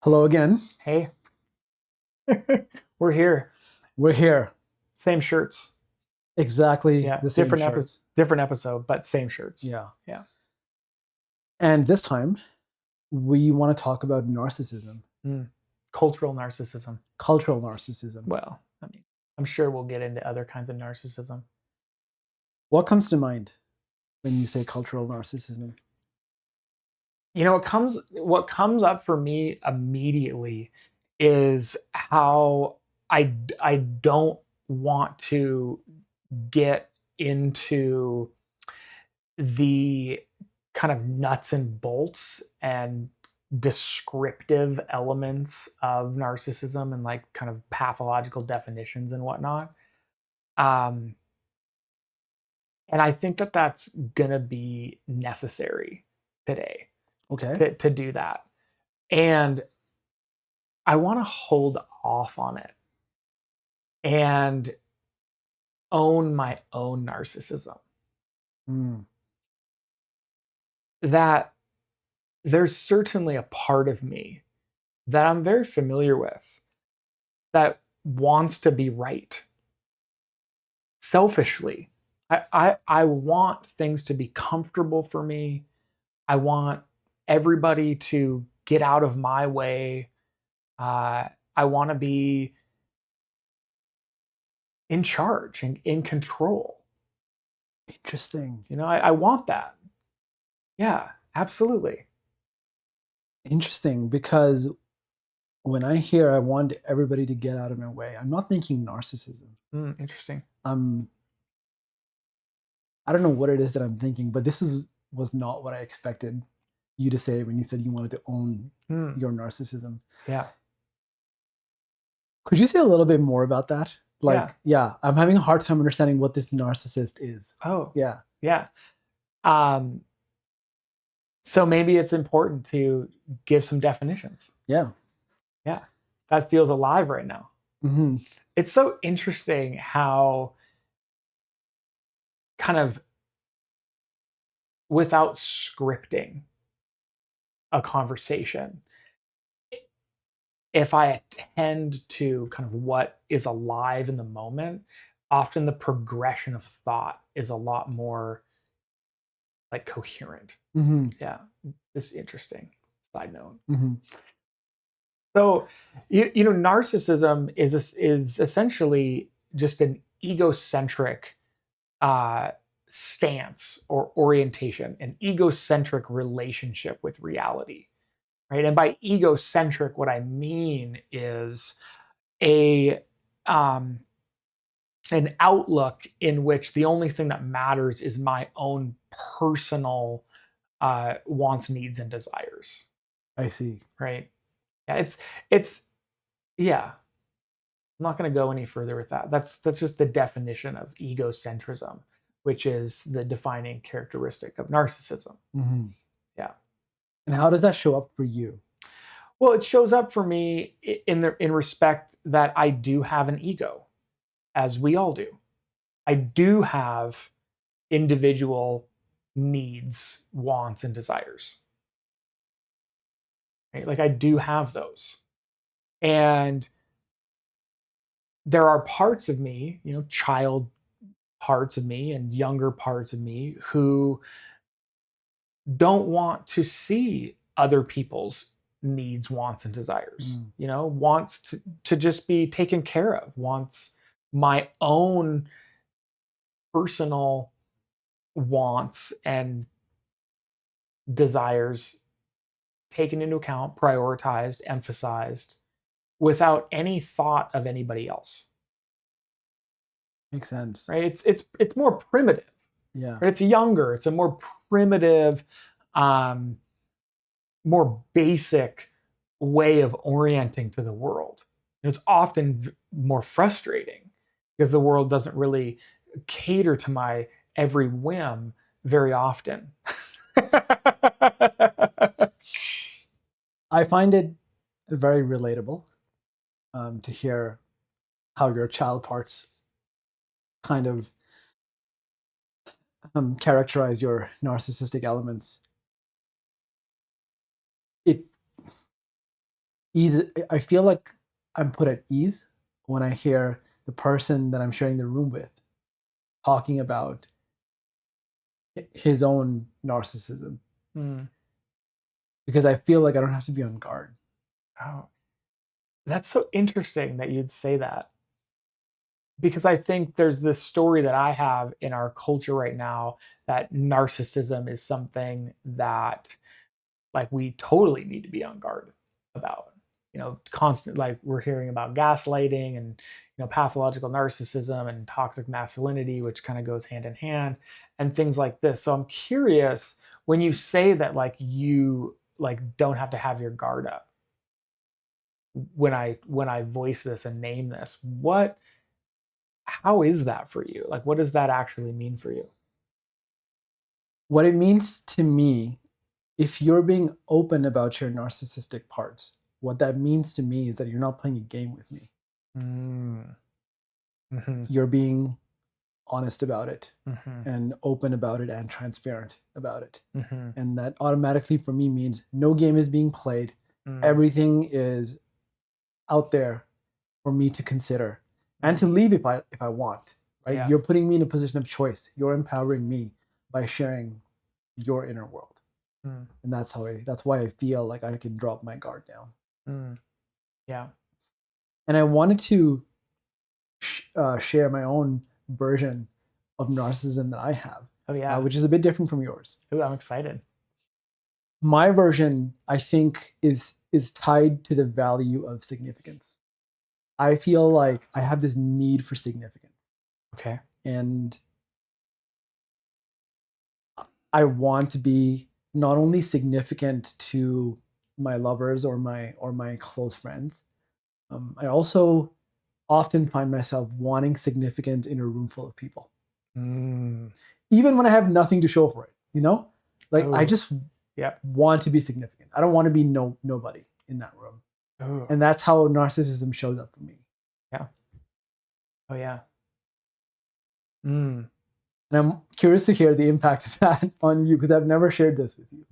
Hello again. Hey, we're here. We're here. Same shirts. Exactly Yeah, the same shirts. different episode, but same shirts. Yeah. Yeah. And this time, we want to talk about narcissism, Cultural narcissism. cultural narcissism. Well, I mean, I'm sure we'll get into other kinds of narcissism. What comes to mind when you say cultural narcissism? What comes up for me immediately is how I don't want to get into the kind of nuts and bolts and descriptive elements of narcissism and like kind of pathological definitions and whatnot. Um, and I think that that's gonna be necessary today Okay. to do that. And I want to hold off on it and own my own narcissism. Mm. That there's certainly a part of me that I'm very familiar with that wants to be right. Selfishly, I want things to be comfortable for me. I want everybody to get out of my way. I want to be in charge and in control. Interesting. I want that. Yeah, absolutely. Interesting, because when I hear I want everybody to get out of my way, I'm not thinking narcissism. Interesting. I don't know what it is that I'm thinking, but was not what I expected you to say when you said you wanted to own your narcissism. Yeah. Could you say a little bit more about that? Yeah. I'm having a hard time understanding what this narcissist is. Oh, Yeah. yeah. So maybe it's important to give some definitions. Yeah. Yeah. That feels alive right now. Mm-hmm. It's so interesting how kind of without scripting a conversation, if I attend to kind of what is alive in the moment, often the progression of thought is a lot more like coherent. Mm-hmm. Yeah. This is interesting side note. Mm-hmm. So, narcissism is essentially just an egocentric uh, stance or orientation, an egocentric relationship with reality, right? And by egocentric, what I mean is a um, an outlook in which the only thing that matters is my own personal wants, needs, and desires. I see. Right? Yeah, it's yeah. I'm not going to go any further with that. That's just the definition of egocentrism, which is the defining characteristic of narcissism. Mm-hmm. Yeah. And how does that show up for you? Well, it shows up for me in respect that I do have an ego, as we all do. I do have individual needs, wants, and desires. Right? Like I do have those. And there are parts of me, child parts of me and younger parts of me who don't want to see other people's needs, wants, and desires. Wants to just be taken care of, wants my own personal wants and desires taken into account, prioritized, emphasized without any thought of anybody else. Makes sense. Right? It's more primitive. Yeah. Right? It's younger. It's a more primitive, more basic way of orienting to the world. It's often more frustrating because the world doesn't really cater to my every whim very often. I find it very relatable to hear how your child parts kind of characterize your narcissistic elements. It ease. I feel like I'm put at ease when I hear the person that I'm sharing the room with talking about his own narcissism, because I feel like I don't have to be on guard. Oh, that's so interesting that you'd say that, because I think there's this story that I have in our culture right now that narcissism is something that, like, we totally need to be on guard about. Constant, like, we're hearing about gaslighting and pathological narcissism and toxic masculinity, which kind of goes hand in hand, and things like this. So I'm curious, when you say that, like, you like don't have to have your guard up, when I voice this and name this, how is that for you? Like, what does that actually mean for you? What it means to me, if you're being open about your narcissistic parts, what that means to me is that you're not playing a game with me. Mm-hmm. You're being honest about it, Mm-hmm. and open about it, and transparent about it. Mm-hmm. And that automatically for me means no game is being played. Everything is out there for me to consider and to leave if I want. Right? Yeah. You're putting me in a position of choice. You're empowering me by sharing your inner world. And that's why I feel like I can drop my guard down. Yeah. And I wanted to share my own version of narcissism that I have. Oh yeah. Which is a bit different from yours. Ooh, I'm excited. My version, I think, is tied to the value of significance. I feel like I have this need for significance. Okay. And I want to be not only significant to my lovers or my close friends. I also often find myself wanting significance in a room full of people. Even when I have nothing to show for it, like, I just want to be significant. I don't want to be nobody in that room. And that's how narcissism shows up for me. Yeah. Oh yeah. And I'm curious to hear the impact of that on you, because I've never shared this with you.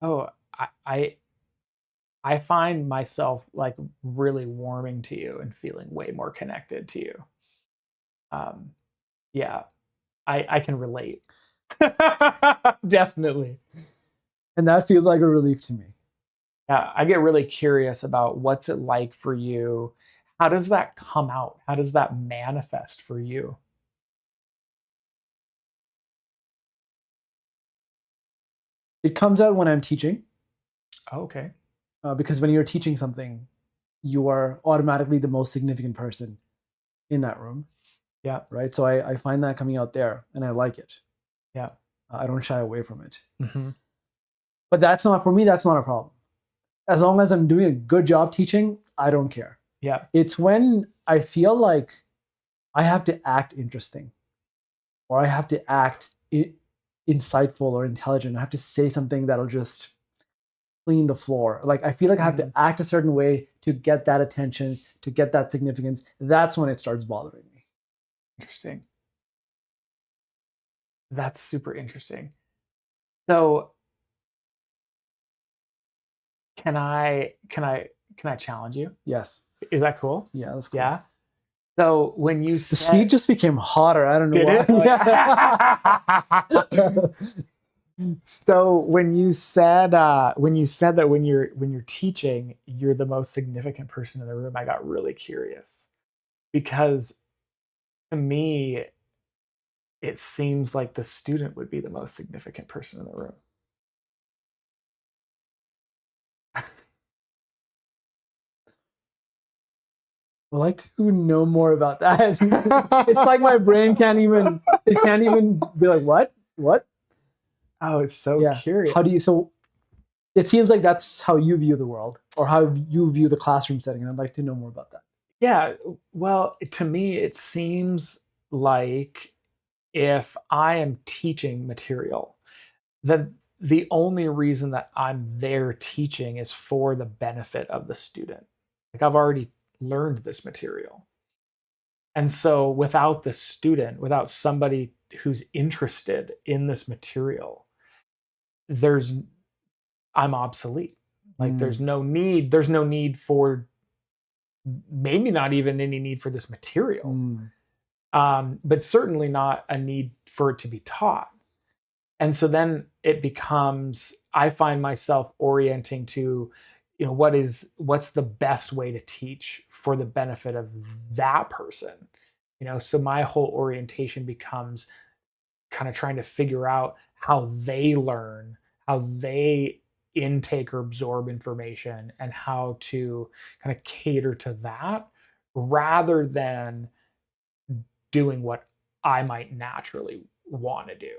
Oh, I find myself, like, really warming to you and feeling way more connected to you. Yeah, I can relate. Definitely. And that feels like a relief to me. Yeah, I get really curious about what's it like for you. How does that come out? How does that manifest for you? It comes out when I'm teaching. Okay. Because when you're teaching something, you are automatically the most significant person in that room. Yeah. Right. So I find that coming out there, and I like it. Yeah. I don't shy away from it. But that's not, for me, that's not a problem. As long as I'm doing a good job teaching, I don't care. Yeah. It's when I feel like I have to act interesting, or I have to act insightful or intelligent. I have to say something that'll just clean the floor. Like, I feel like I have to act a certain way to get that attention, to get that significance. That's when it starts bothering me. Interesting. That's super interesting. So can I challenge you? Yes. Is that cool? Yeah, that's cool. Yeah. So when you The seat just became hotter. I don't know did why. it? Yeah. So when you said that when you're teaching, you're the most significant person in the room, I got really curious, because to me, it seems like the student would be the most significant person in the room. I'd like to know more about that. It's like my brain can't even be like, what? Oh, it's so curious. How do you, so it seems like that's how you view the world, or how you view the classroom setting. I'd like to know more about that. Yeah, well, to me, it seems like if I am teaching material, then the only reason that I'm there teaching is for the benefit of the student. Like, I've already learned this material. And so without the student, without somebody who's interested in this material, I'm obsolete. Like there's no need for, maybe not even any need for this material. But certainly not a need for it to be taught. And so then it becomes, I find myself orienting to, what's the best way to teach for the benefit of that person. So my whole orientation becomes kind of trying to figure out how they learn, how they intake or absorb information, and how to kind of cater to that rather than doing what I might naturally want to do.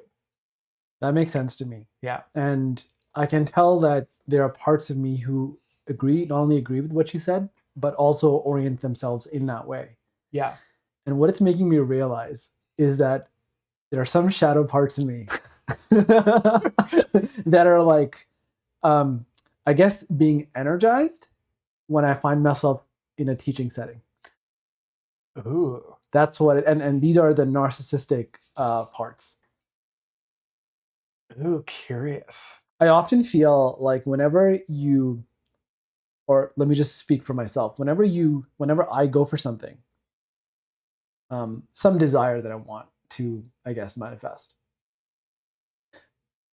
That makes sense to me. Yeah. And I can tell that there are parts of me who not only agree with what you said, but also orient themselves in that way. Yeah. And what it's making me realize is that there are some shadow parts of me that are like, I guess, being energized when I find myself in a teaching setting. Ooh. That's what and these are the narcissistic parts. Ooh, curious. I often feel like whenever you, or let me just speak for myself, whenever I go for something, some desire that I want to, I guess, manifest,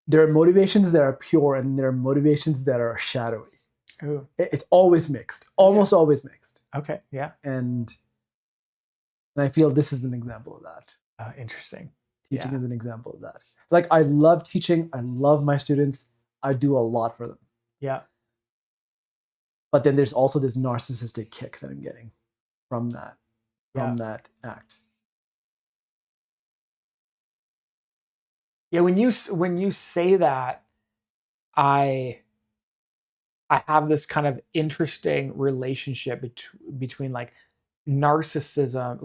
there are motivations that are pure and there are motivations that are shadowy. Ooh. It's always mixed, almost always mixed. Okay. Yeah. And I feel this is an example of that. Interesting. Teaching is an example of that. Like, I love teaching. I love my students. I do a lot for them. Yeah. But then there's also this narcissistic kick that I'm getting from that act. Yeah. When you say that, I have this kind of interesting relationship between like narcissism,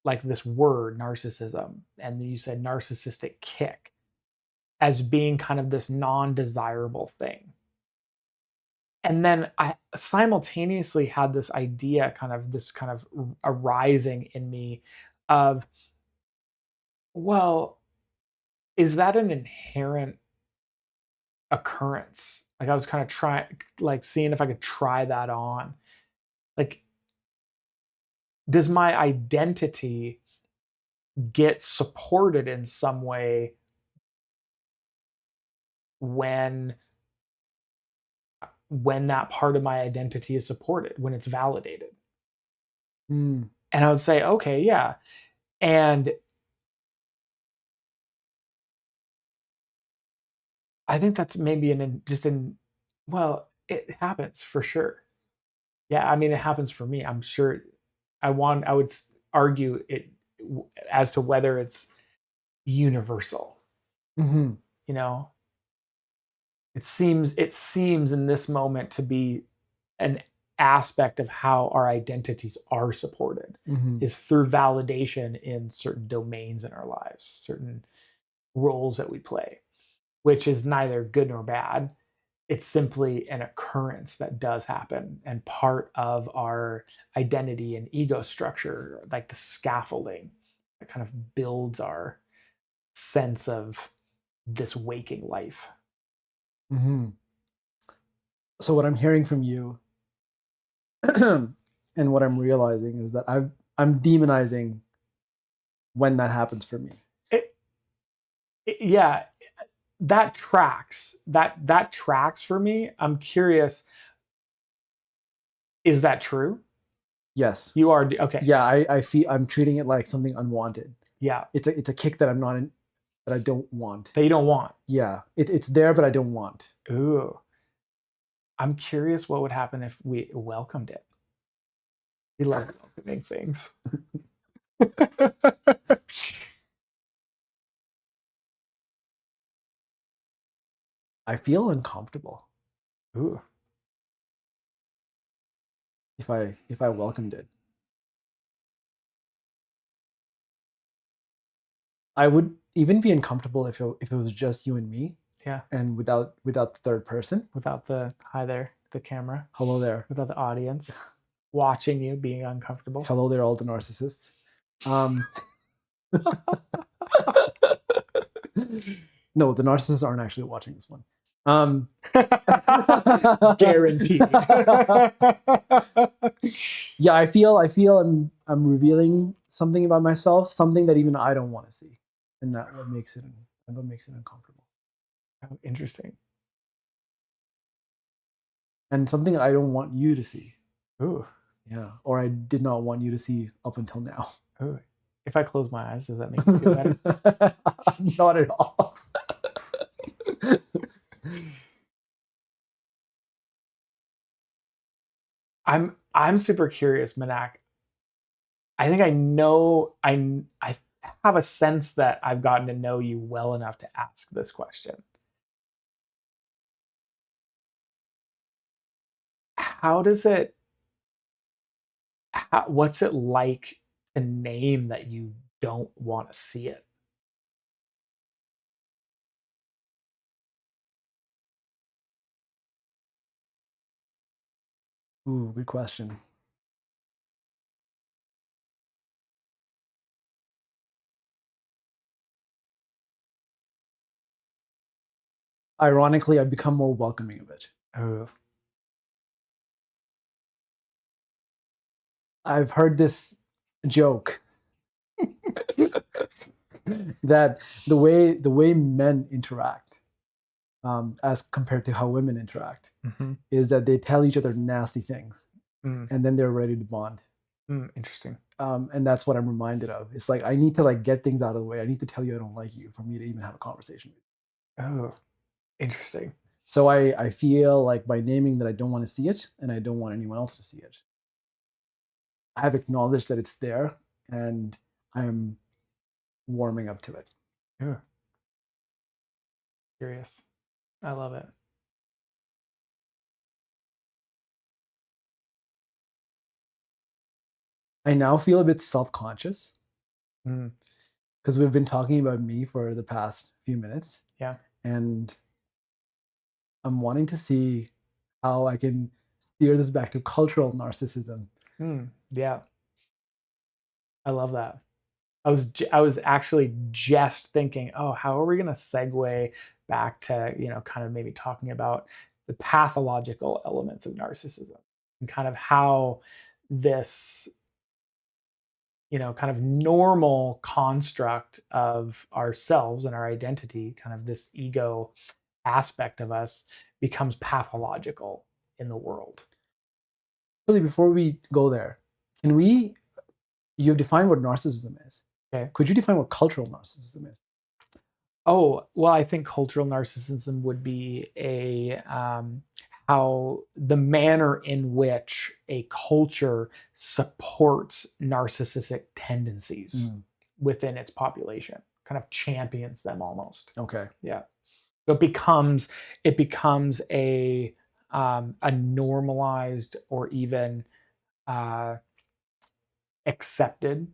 like this word narcissism, and then you said narcissistic kick as being kind of this non-desirable thing. And then I simultaneously had this idea, this kind of arising in me of, well, is that an inherent occurrence? Like I was kind of trying, like seeing if I could try that on. Like, does my identity get supported in some way when that part of my identity is supported, when it's validated? And I would say, okay, yeah. And I think that's maybe well, it happens for sure. Yeah, I mean, it happens for me. I'm sure. I would argue it as to whether it's universal. Mm-hmm. It seems in this moment to be an aspect of how our identities are supported, is through validation in certain domains in our lives, certain roles that we play, which is neither good nor bad. It's simply an occurrence that does happen and part of our identity and ego structure, like the scaffolding that kind of builds our sense of this waking life. So what I'm hearing from you and what I'm realizing is that I'm demonizing when that happens for me. Yeah, that tracks. That tracks for me. I'm curious, is that true? Yes. You are okay. Yeah, I feel I'm treating it like something unwanted. Yeah. It's a kick that I'm not in, that I don't want. That you don't want. Yeah. It's there, but I don't want. Ooh. I'm curious what would happen if we welcomed it. We love welcoming things. I feel uncomfortable. Ooh. If I welcomed it. I would even be uncomfortable if it was just you and me. Yeah. And without the third person. Without the hi there, the camera. Hello there. Without the audience watching you being uncomfortable. Hello there, all the narcissists. No, the narcissists aren't actually watching this one. Guaranteed. Yeah, I feel I'm revealing something about myself, something that even I don't want to see, and that what makes it uncomfortable, Oh, interesting. and something I don't want you to see. Ooh. Yeah, or I did not want you to see up until now. Ooh. If I close my eyes, does that make me feel better? Not at all. I'm super curious, Manak. I think I know I have a sense that I've gotten to know you well enough to ask this question. How does it what's it like to name that you don't want to see it? Ooh, good question. Ironically, I've become more welcoming of it. Oh. I've heard this joke that the way men interact, as compared to how women interact, Mm-hmm. is that they tell each other nasty things, Mm. and then they're ready to bond. Interesting. And that's what I'm reminded of. It's like I need to like get things out of the way. I need to tell you I don't like you for me to even have a conversation with you. Oh, interesting. So I feel like by naming that I don't want to see it and I don't want anyone else to see it, I've acknowledged that it's there and I'm warming up to it. Yeah. Curious. I love it. I now feel a bit self-conscious Mm. because we've been talking about me for the past few minutes, Yeah. and I'm wanting to see how I can steer this back to cultural narcissism. Yeah. I love that. I was actually just thinking, oh, how are we going to segue back to, kind of maybe talking about the pathological elements of narcissism and kind of how this, kind of normal construct of ourselves and our identity, kind of this ego aspect of us becomes pathological in the world. Really, before we go there, can we? You've defined what narcissism is. Okay. Could you define what cultural narcissism is? Oh, well, I think cultural narcissism would be how the manner in which a culture supports narcissistic tendencies within its population, kind of champions them almost. Okay. Yeah. So it becomes a normalized or even uh, accepted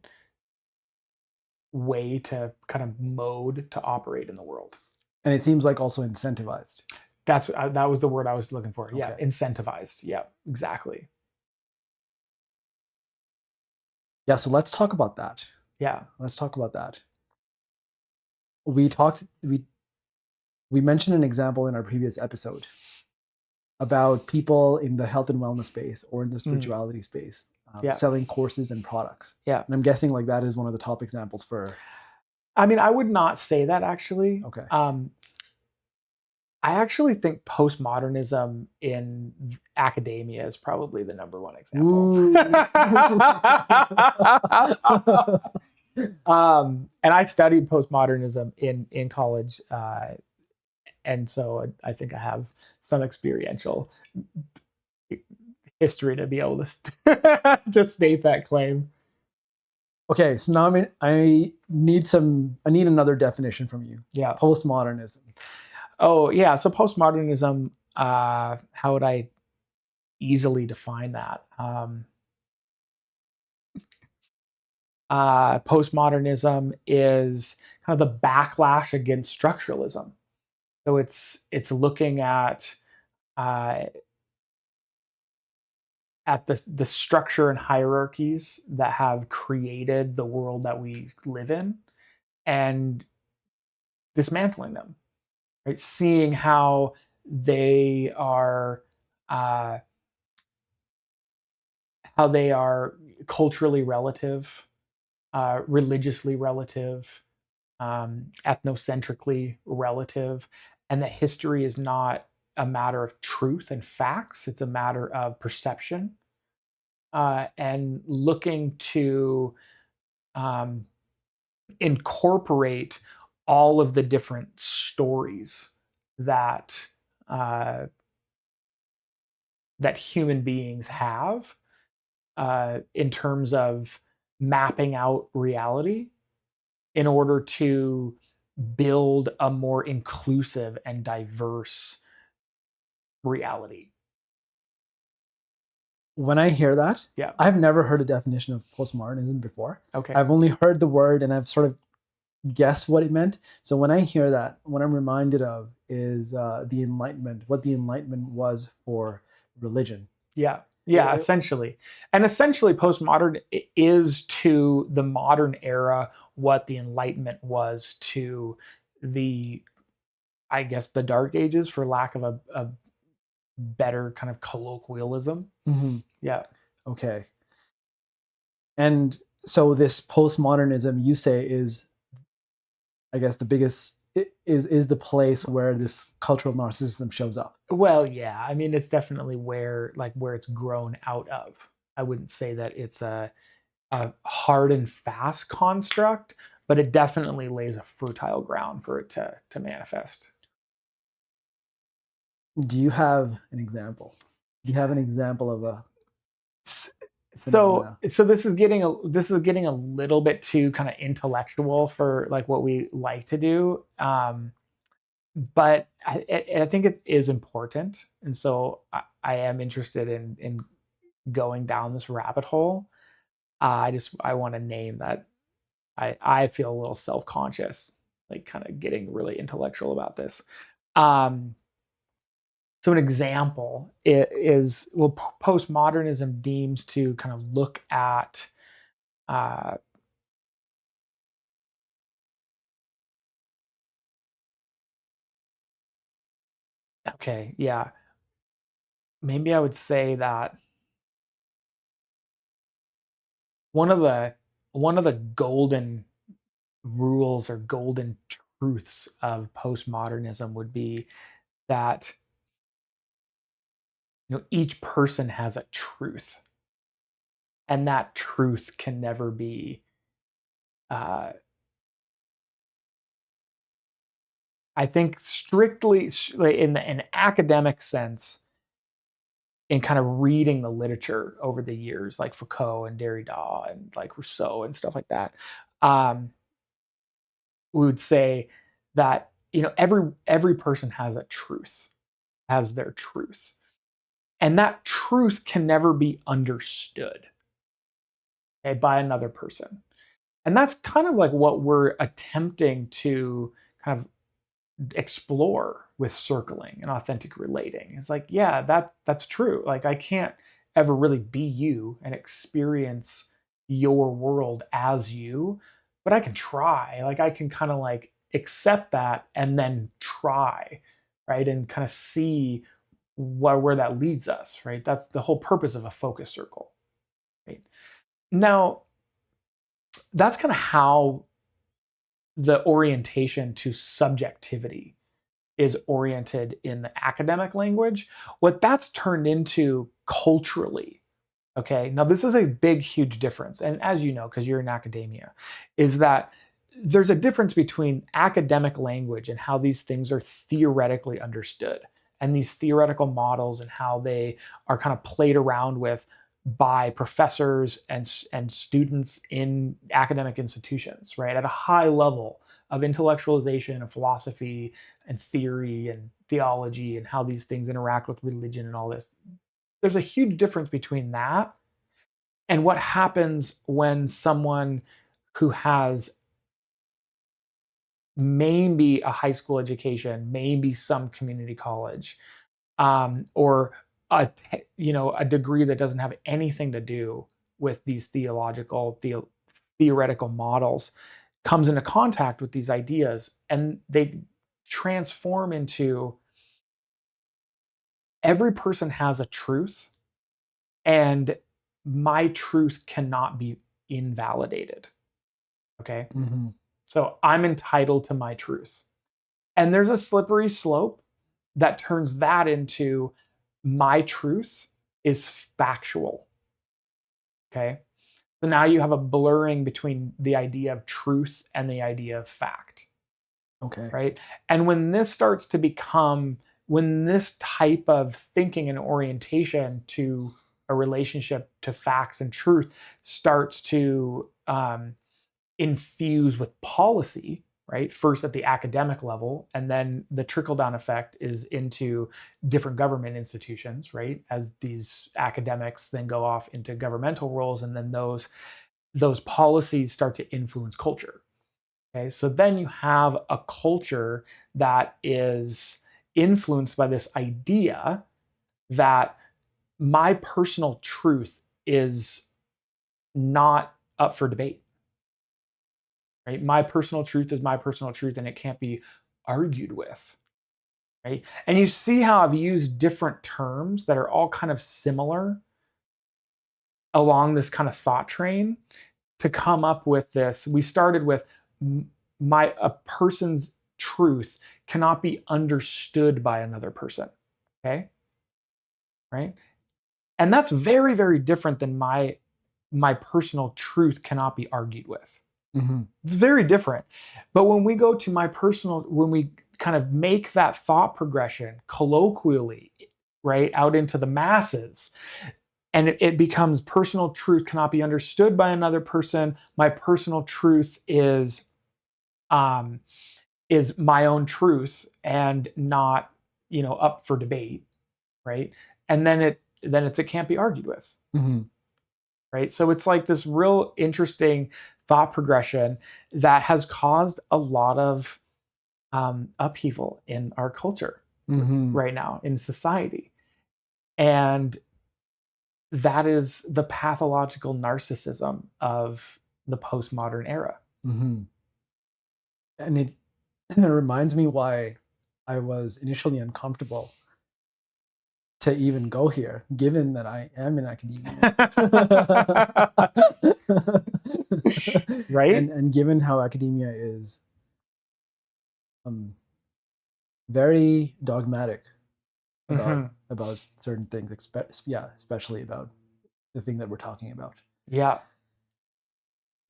way to kind of mode to operate in the world. And it seems like also incentivized. That was the word I was looking for. Yeah, Okay. incentivized. Yeah, exactly. Yeah, so let's talk about that. Yeah. Let's talk about that. We mentioned an example in our previous episode about people in the health and wellness space or in the spirituality space selling courses and products. Yeah. And I'm guessing like that is one of the top examples for. I mean, I would not say that actually. Okay. I actually think postmodernism in academia is probably the number one example. And I studied postmodernism in college, and so I think I have some experiential history to be able to state that claim. Okay, so now I need another definition from you. Yeah. Postmodernism. Oh yeah. So postmodernism. How would I easily define that? Postmodernism is kind of the backlash against structuralism. So it's looking uh, at the structure and hierarchies that have created the world that we live in and dismantling them. Right? Seeing how they are uh, how they are culturally relative, religiously relative, ethnocentrically relative, and that history is not a matter of truth and facts, it's a matter of perception, and looking to um, incorporate all of the different stories that uh, that human beings have, in terms of mapping out reality in order to build a more inclusive and diverse reality. When I hear that, Yeah. I've never heard a definition of postmodernism before. Okay. I've only heard the word and I've sort of guessed what it meant. So when I hear that, what I'm reminded of is the Enlightenment, what the Enlightenment was for religion. Yeah. Yeah, It, essentially. And essentially, postmodern is to the modern era what the Enlightenment was to the, I guess, the Dark Ages, for lack of a better kind of colloquialism. mm-hmm. Yeah. Okay. And so this postmodernism, you say, is, I guess, the biggest is the place where this cultural narcissism shows up. Well, yeah. I mean, it's definitely where it's grown out of. I wouldn't say that it's a hard and fast construct, but it definitely lays a fertile ground for it to manifest. Do you have an example? Do you have an example of a So phenomena? so this is getting a little bit too kind of intellectual for like what we like to do. But I think it is important, and so I am interested in going down this rabbit hole. I want to name that I feel a little self conscious, like kind of getting really intellectual about this. Um, so an example is, well, postmodernism deems to kind of look at uh, okay, yeah, maybe I would say that one of the one of the golden rules or golden truths of postmodernism would be that each person has a truth, and that truth can never be uh, I think strictly like, in an academic sense, in kind of reading the literature over the years, like Foucault and Derrida and like Rousseau and stuff like that, um, we would say that every person has a truth, has their truth, and that truth can never be understood, okay, by another person. And that's kind of like what we're attempting to kind of explore with circling and authentic relating. It's like, yeah, that's true. Like I can't ever really be you and experience your world as you, but I can try. Like I can kind of like accept that and then try, right? And kind of see where that leads us, right? That's the whole purpose of a focus circle, right? Now, that's kind of how the orientation to subjectivity is oriented in the academic language. What that's turned into culturally, okay, now this is a big, huge difference. And as you know, because you're in academia, is that there's a difference between academic language and how these things are theoretically understood, and these theoretical models and how they are kind of played around with by professors and students in academic institutions, right? At a high level of intellectualization of philosophy and theory and theology and how these things interact with religion and all this. There's a huge difference between that and what happens when someone who has maybe a high school education, maybe some community college, or a degree that doesn't have anything to do with these theoretical models, comes into contact with these ideas and they transform into every person has a truth, and my truth cannot be invalidated. Okay. Mm-hmm. So I'm entitled to my truth. And there's a slippery slope that turns that into my truth is factual. Okay. So now you have a blurring between the idea of truth and the idea of fact. Okay. Right. And when this type of thinking and orientation to a relationship to facts and truth starts to infuse with policy, right? First at the academic level, and then the trickle down effect is into different government institutions, right? As these academics then go off into governmental roles, and then those policies start to influence culture. Okay, so then you have a culture that is influenced by this idea that my personal truth is not up for debate. Right? My personal truth is my personal truth and it can't be argued with. Right? And you see how I've used different terms that are all kind of similar along this kind of thought train to come up with this. We started with a person's truth cannot be understood by another person. Okay? Right? And that's very, very different than my personal truth cannot be argued with. Mm-hmm. It's very different. But when we go to when we kind of make that thought progression colloquially, right, out into the masses, and it becomes personal truth cannot be understood by another person. My personal truth is my own truth and not, up for debate, right? And then it can't be argued with. Mm-hmm. Right? So it's like this real interesting thought progression that has caused a lot of upheaval in our culture Mm-hmm. right now in society. And that is the pathological narcissism of the postmodern era. Mm-hmm. And it reminds me why I was initially uncomfortable to even go here, given that I am in academia. Right? And given how academia is very dogmatic Mm-hmm. about certain things, especially about the thing that we're talking about. Yeah.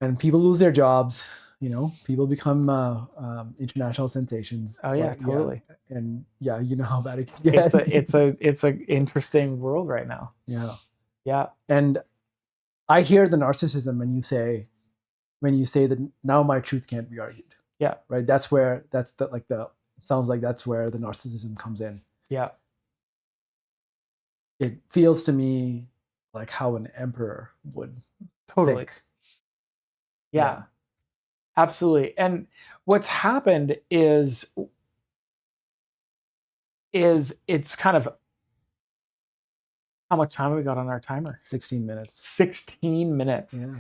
And people lose their jobs, people become international sensations. Oh yeah, totally. And how bad it can get. It's a interesting world right now. Yeah. Yeah. And I hear the narcissism when you say that now my truth can't be argued. Yeah. Right. Sounds like that's where the narcissism comes in. Yeah. It feels to me like how an emperor would Totally. think. Yeah. Absolutely. And what's happened is it's kind of how much time have we got on our timer? 16 minutes. 16 minutes. Yeah.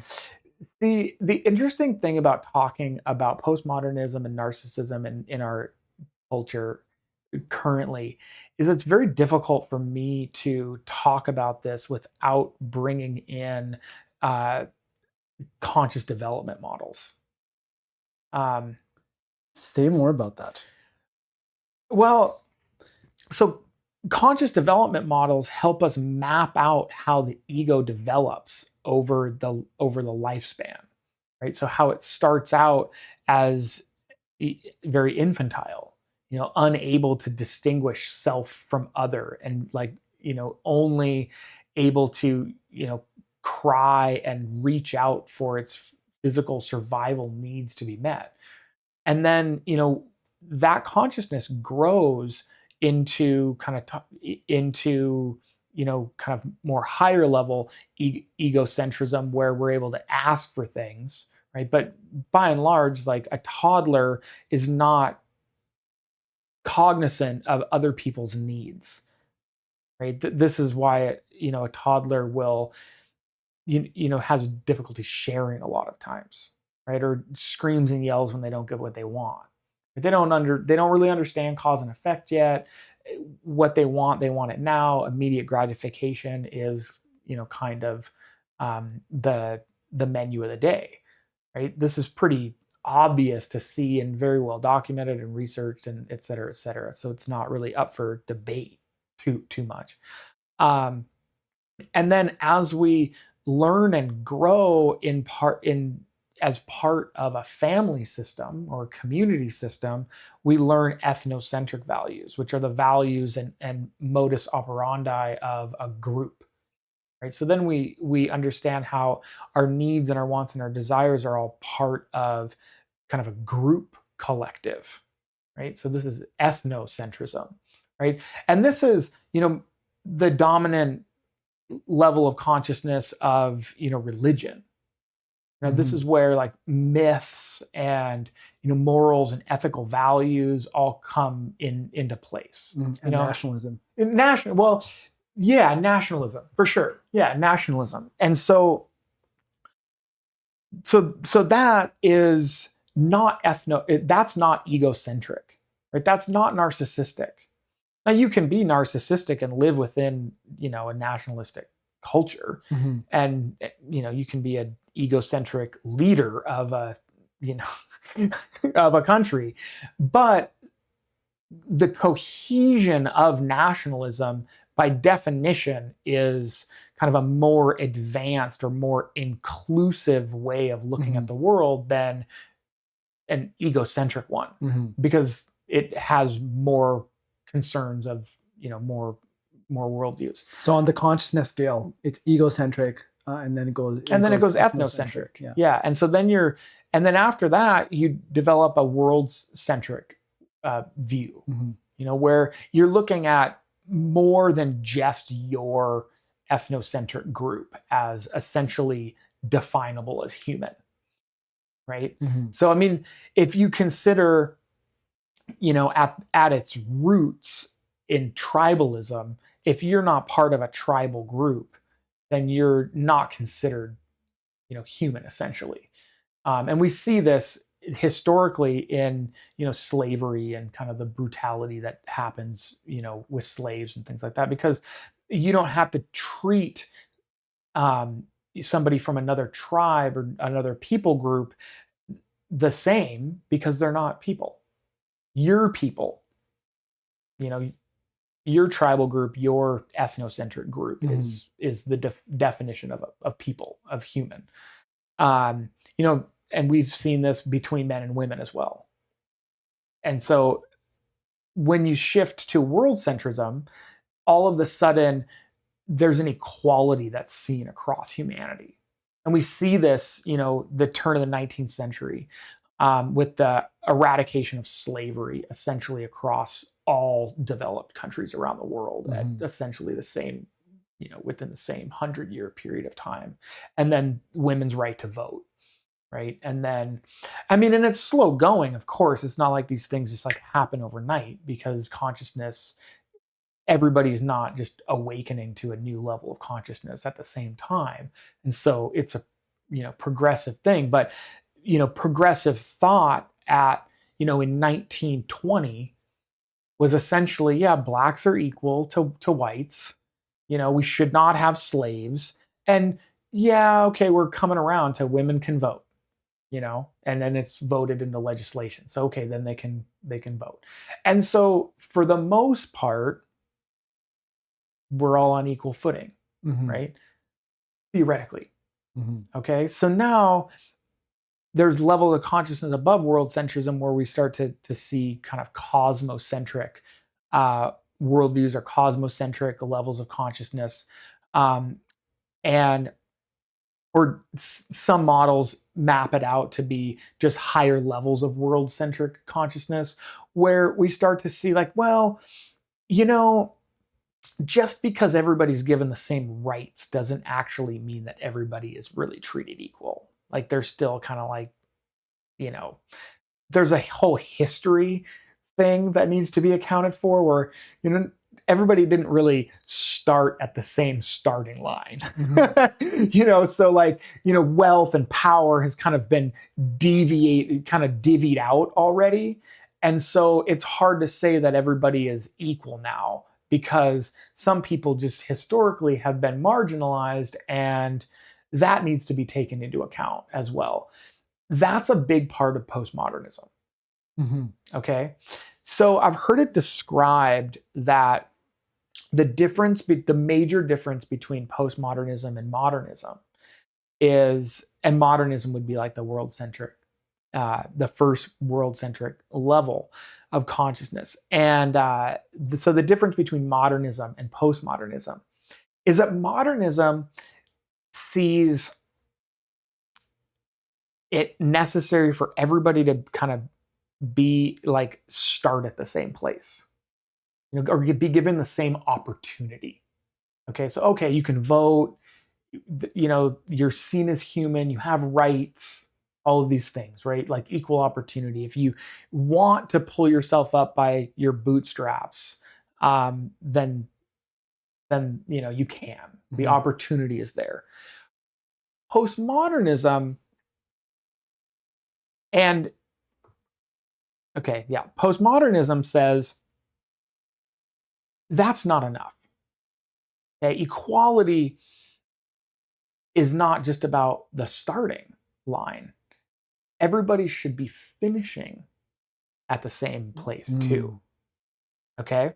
The interesting thing about talking about postmodernism and narcissism in our culture currently is it's very difficult for me to talk about this without bringing in conscious development models. Say more about that. Well, so conscious development models help us map out how the ego develops over the lifespan, right? So how it starts out as very infantile, unable to distinguish self from other, and only able to cry and reach out for its physical survival needs to be met. And then that consciousness grows into kind of more higher level egocentrism, where we're able to ask for things, right? But by and large, like a toddler is not cognizant of other people's needs, right? This is why a toddler will has difficulty sharing a lot of times, right? Or screams and yells when they don't get what they want. They don't really understand cause and effect yet. What they want it now. Immediate gratification is, kind of the menu of the day, right? This is pretty obvious to see and very well documented and researched and et cetera, et cetera. So it's not really up for debate too much. And then as we learn and grow as part of a family system or a community system, we learn ethnocentric values, which are the values and modus operandi of a group. Right. So then we understand how our needs and our wants and our desires are all part of kind of a group collective. Right. So this is ethnocentrism. Right. And this is, the dominant level of consciousness of, religion. Now, this is where like myths and, morals and ethical values all come into place. And nationalism. Nationalism for sure. Yeah, nationalism. And so that is not that's not egocentric, right? That's not narcissistic. Now you can be narcissistic and live within, a nationalistic culture, and you can be an egocentric leader of a, of a country, but the cohesion of nationalism by definition is kind of a more advanced or more inclusive way of looking at the world than an egocentric one, because it has more concerns of, more worldviews. So on the consciousness scale, it's egocentric, and then it goes ethnocentric. Yeah. And so then after that, you develop a world-centric view, where you're looking at more than just your ethnocentric group as essentially definable as human, right? So, I mean, if you consider, at its roots in tribalism, if you're not part of a tribal group, then you're not considered, human, essentially. And we see this historically in, slavery and kind of the brutality that happens, with slaves and things like that, because you don't have to treat somebody from another tribe or another people group the same, because they're not people. Your people, your tribal group, your ethnocentric group is the definition of people, of human. And we've seen this between men and women as well. And so when you shift to world centrism, all of a sudden there's an equality that's seen across humanity. And we see this, the turn of the 19th century, with the eradication of slavery essentially across all developed countries around the world at essentially the same, within the same 100-year period of time. And then women's right to vote. Right. And then, and it's slow going, of course. It's not like these things just like happen overnight, because consciousness, everybody's not just awakening to a new level of consciousness at the same time. And so it's a, progressive thing. But, progressive thought in 1920 was essentially, blacks are equal to whites. We should not have slaves. And okay, we're coming around to women can vote. And then it's voted into legislation. So, okay, then they can vote. And so for the most part, we're all on equal footing, right? Theoretically. Okay. So now there's level of consciousness above world centrism where we start to see kind of cosmocentric worldviews or cosmocentric levels of consciousness. Or some models map it out to be just higher levels of world-centric consciousness, where we start to see like, well, just because everybody's given the same rights doesn't actually mean that everybody is really treated equal. Like there's still kind of like, there's a whole history thing that needs to be accounted for, where, everybody didn't really start at the same starting line. So like, wealth and power has kind of been divvied out already. And so it's hard to say that everybody is equal now, because some people just historically have been marginalized, and that needs to be taken into account as well. That's a big part of postmodernism. Mm-hmm. Okay. So I've heard it described that the major difference between postmodernism and modernism is, and modernism would be like the first world centric level of consciousness. And so the difference between modernism and postmodernism is that modernism sees it necessary for everybody to kind of be like start at the same place, or be given the same opportunity. Okay, so okay, you can vote, you're seen as human, you have rights, all of these things, right? Like equal opportunity. If you want to pull yourself up by your bootstraps, then you can. The Mm-hmm. opportunity is there. Postmodernism and postmodernism says that's not enough. Okay, equality is not just about the starting line. Everybody should be finishing at the same place too. Okay?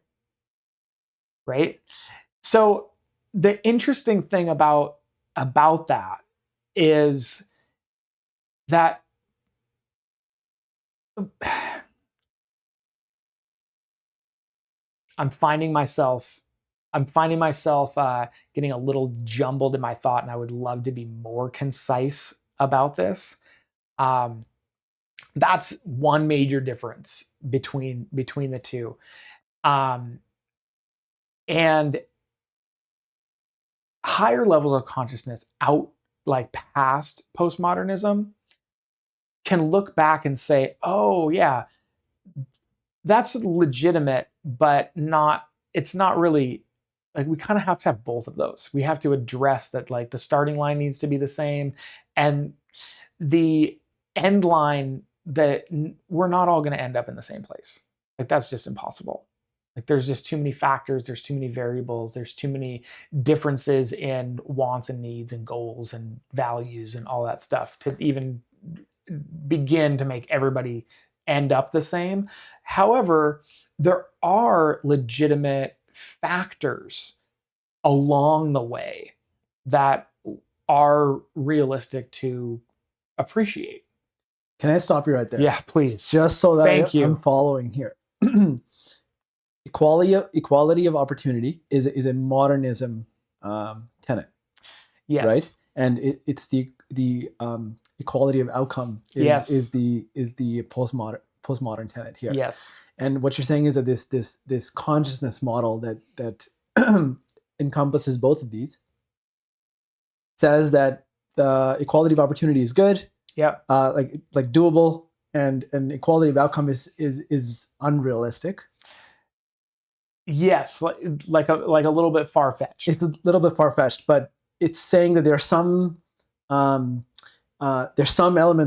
Right? So the interesting thing about that is that I'm finding myself getting a little jumbled in my thought, and I would love to be more concise about this. That's one major difference between the two. And higher levels of consciousness out, like past postmodernism, can look back and say, oh yeah, that's legitimate, but it's not really, like, we kind of have to have both of those. We have to address that, like, the starting line needs to be the same, and the end line, that we're not all going to end up in the same place. Like, that's just impossible. Like, there's just too many factors, there's too many variables, there's too many differences in wants and needs and goals and values and all that stuff to even begin to make everybody end up the same. However, there are legitimate factors along the way that are realistic to appreciate. Can I stop you right there? Yeah, please. Just so that Thank you. I'm following here. Equality of opportunity is a modernism tenet, Yes. right? And it's the equality of outcome is the postmodern tenet here. Yes. And what you're saying is that this consciousness model that encompasses both of these says that the equality of opportunity is good, Yeah. like doable, and equality of outcome is unrealistic. Yes, like a little bit far fetched. It's a little bit far fetched, but it's saying that there's some elements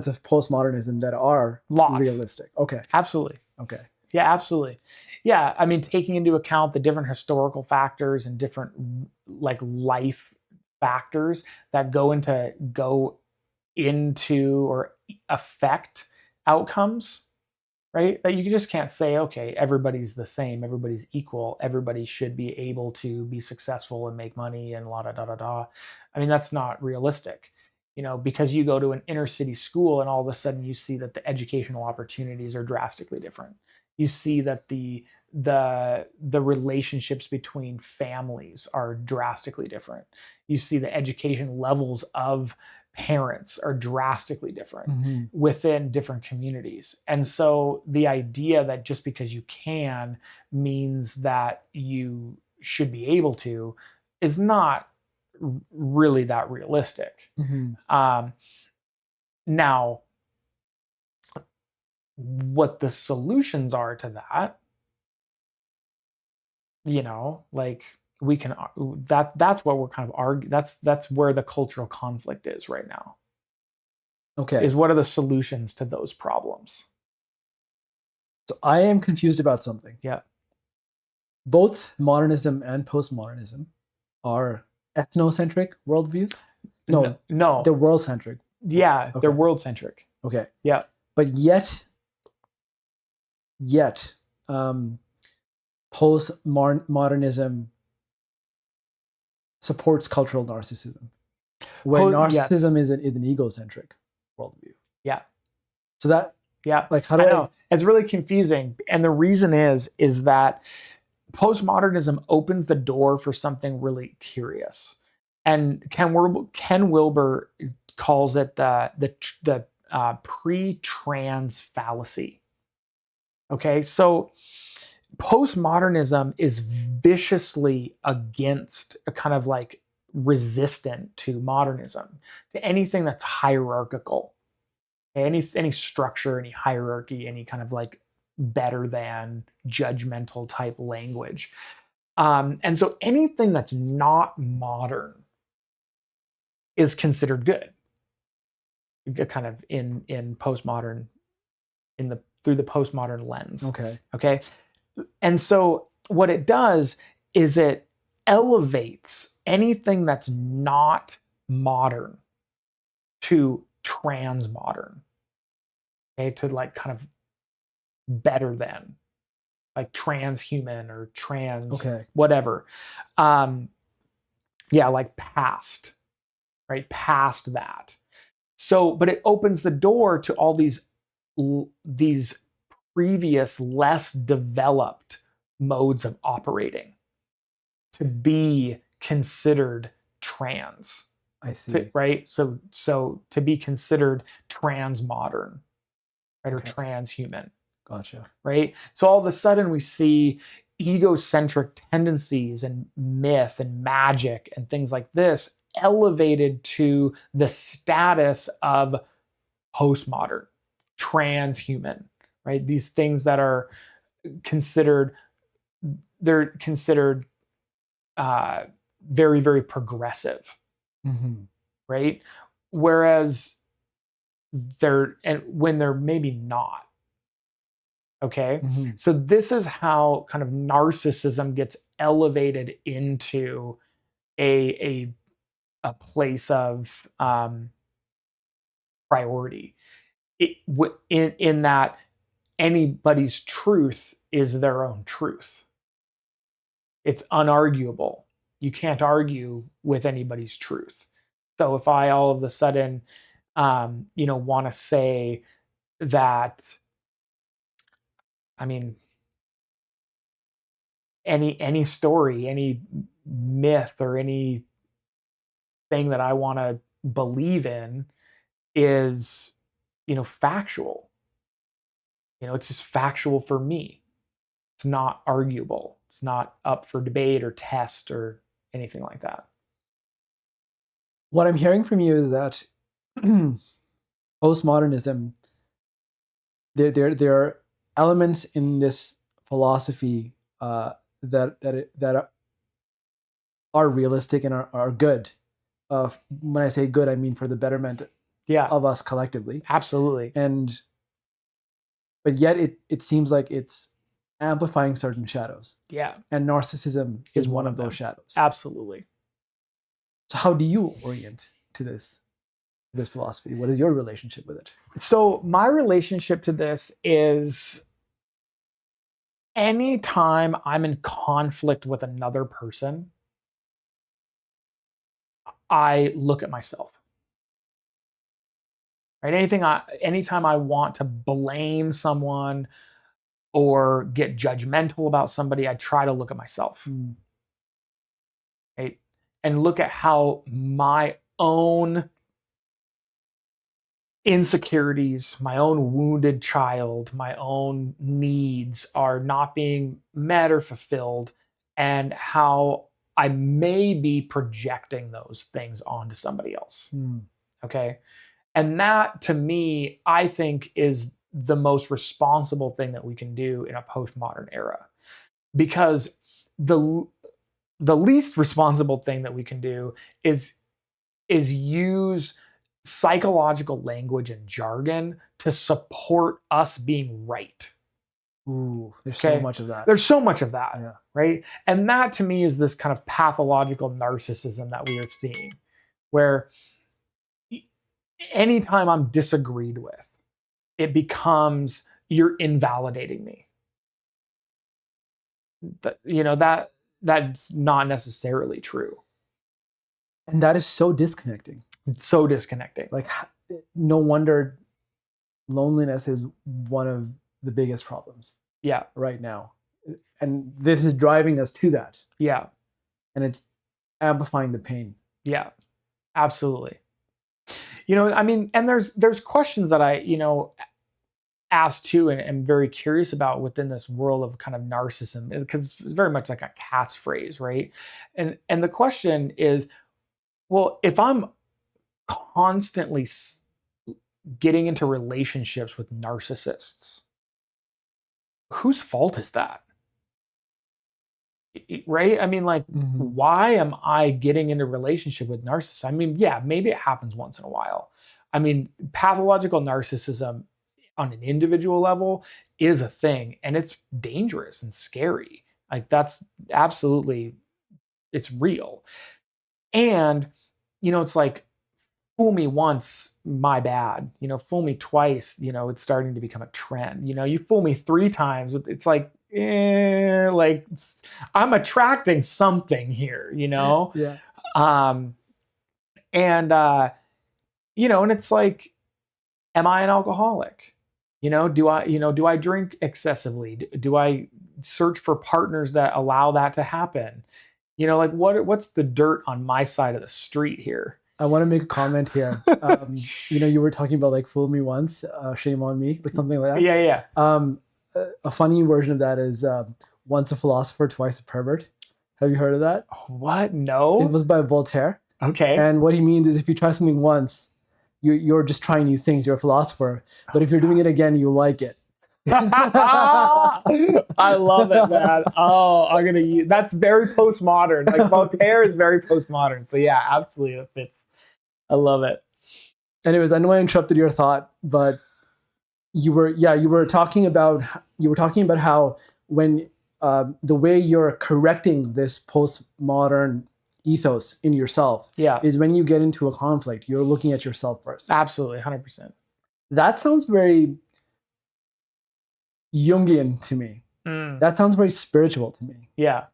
of postmodernism that are realistic. Okay. Absolutely. Okay. Yeah, absolutely. Yeah, I mean, taking into account the different historical factors and different, like, life factors that go into or affect outcomes, right? That you just can't say, okay, everybody's the same, everybody's equal, everybody should be able to be successful and make money and la da da da da. I mean, that's not realistic. Because you go to an inner city school and all of a sudden you see that the educational opportunities are drastically different. You see that the relationships between families are drastically different. You see the education levels of parents are drastically different within different communities. And so the idea that just because you can means that you should be able to is not really that realistic. Now, what the solutions are to that, like, we can, that's what we're kind of arguing. That's where the cultural conflict is right now. Okay. Is what are the solutions to those problems? So I am confused about something. Yeah. Both modernism and postmodernism are ethnocentric worldviews. No, No. they're world-centric. Yeah, they're Okay. world centric. Okay. Yeah. But yet, um, postmodernism supports cultural narcissism, where Yes. narcissism is an egocentric worldview. Yeah. So that, Yeah. like, how I do I? know. It's really confusing. And the reason is that postmodernism opens the door for something really curious. And Ken Wilber calls it the pre-trans fallacy. Okay, so postmodernism is viciously against a kind of like resistant to modernism, to anything that's hierarchical, any structure, any hierarchy, any kind of like better than judgmental type language. And so anything that's not modern is considered good, kind of in postmodern, in the through the postmodern lens. Okay. Okay. And so what it does is it elevates anything that's not modern to transmodern. Okay, to like kind of better than, like transhuman or trans Okay. whatever. Um, yeah, like past, right? Past that. So, but it opens the door to all these previous less developed modes of operating to be considered trans, I see. right? So to be considered transmodern, right, or Okay. transhuman, Gotcha. right? So all of a sudden we see egocentric tendencies and myth and magic and things like this elevated to the status of postmodern, transhuman, right? These things that are considered, they're considered uh, very, very progressive, Mm-hmm. right? Whereas they're, and when they're maybe not. Okay. Mm-hmm. So this is how kind of narcissism gets elevated into a a place of priority. In that anybody's truth is their own truth. It's unarguable. You can't argue with anybody's truth. So if I all of a sudden, want to say that, I mean, any story, any myth, or any thing that I want to believe in is, factual. It's just factual for me. It's not arguable. It's not up for debate or test or anything like that. What I'm hearing from you is that postmodernism, there are elements in this philosophy that are realistic and are good. When I say good, I mean for the betterment Yeah, of us collectively. absolutely. And but yet it seems like it's amplifying certain shadows. Yeah, And narcissism is one of those shadows. absolutely. So how do you orient to this philosophy? What is your relationship with it? So my relationship to this is anytime I'm in conflict with another person, I look at myself. Right? Anytime I want to blame someone or get judgmental about somebody, I try to look at myself. Mm. Right? And look at how my own insecurities, my own wounded child, my own needs are not being met or fulfilled, and how I may be projecting those things onto somebody else. Mm. Okay. And that to me, I think is the most responsible thing that we can do in a postmodern era. Because the the least responsible thing that we can do is use psychological language and jargon to support us being right. Ooh, there's so Okay. much of that. There's so much of that, Yeah. right? And that to me is this kind of pathological narcissism that we are seeing, where anytime I'm disagreed with, it becomes you're invalidating me. That's not necessarily true. And that is so disconnecting. It's so disconnecting. Like, no wonder loneliness is one of the biggest problems Yeah. right now. And this is driving us to that. Yeah. And it's amplifying the pain. Yeah. Absolutely. I mean, and there's questions that I, asked too and am very curious about within this world of kind of narcissism, because it's very much like a catchphrase, right? And the question is, well, if I'm constantly getting into relationships with narcissists, whose fault is that? Right? I mean, like, why am I getting into a relationship with narcissists? I mean, yeah, maybe it happens once in a while. I mean, pathological narcissism on an individual level is a thing, and it's dangerous and scary. Like, that's absolutely, it's real. And, it's like, fool me once, my bad. Fool me twice, it's starting to become a trend. You fool me 3 times, it's like, like I'm attracting something here, Yeah. And and it's like, am I an alcoholic? Do I drink excessively? Do I search for partners that allow that to happen? Like, what's the dirt on my side of the street here? I want to make a comment here. You were talking about like fool me once, shame on me, like something like that. Yeah. A funny version of that is once a philosopher, twice a pervert. Have you heard of that? What? No. It was by Voltaire. Okay. And what he means is if you try something once, you're just trying new things. You're a philosopher. But if you're doing it again, you like it. I love it, man. Oh, I'm gonna use that's very postmodern. Like, Voltaire is very postmodern. So yeah, absolutely, it fits. I love it. Anyways, I know I interrupted your thought, but you were talking about how when the way you're correcting this postmodern ethos in yourself is when you get into a conflict, you're looking at yourself first. Absolutely, 100%. That sounds very Jungian to me. That sounds very spiritual to me. Yeah.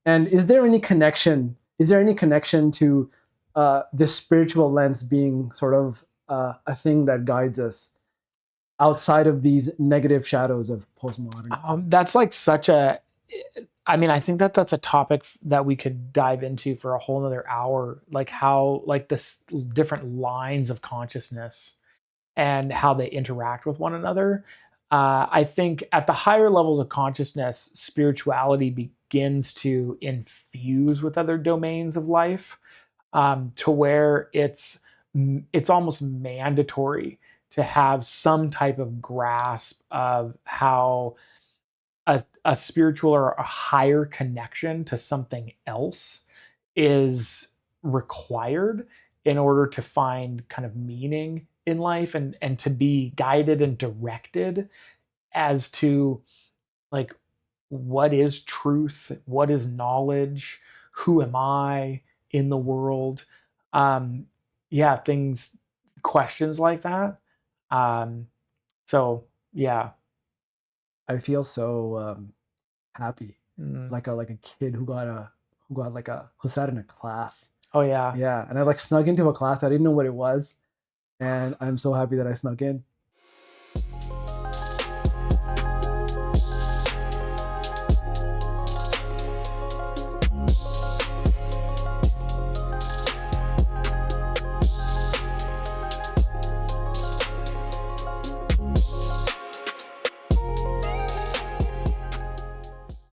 And is there any connection to this spiritual lens being sort of a thing that guides us outside of these negative shadows of postmodernism? That's like I think that's a topic that we could dive into for a whole nother hour, like how, like, this different lines of consciousness and how they interact with one another. I think at the higher levels of consciousness, spirituality begins to infuse with other domains of life, to where it's almost mandatory to have some type of grasp of how a spiritual or a higher connection to something else is required in order to find kind of meaning in life, and to be guided and directed as to, like, what is truth, what is knowledge, who am I in the world. Yeah, questions like that. So yeah. I feel so happy, like a kid who sat in a class. Oh yeah. Yeah, and I like snuck into a class. I didn't know what it was, and I'm so happy that I snuck in.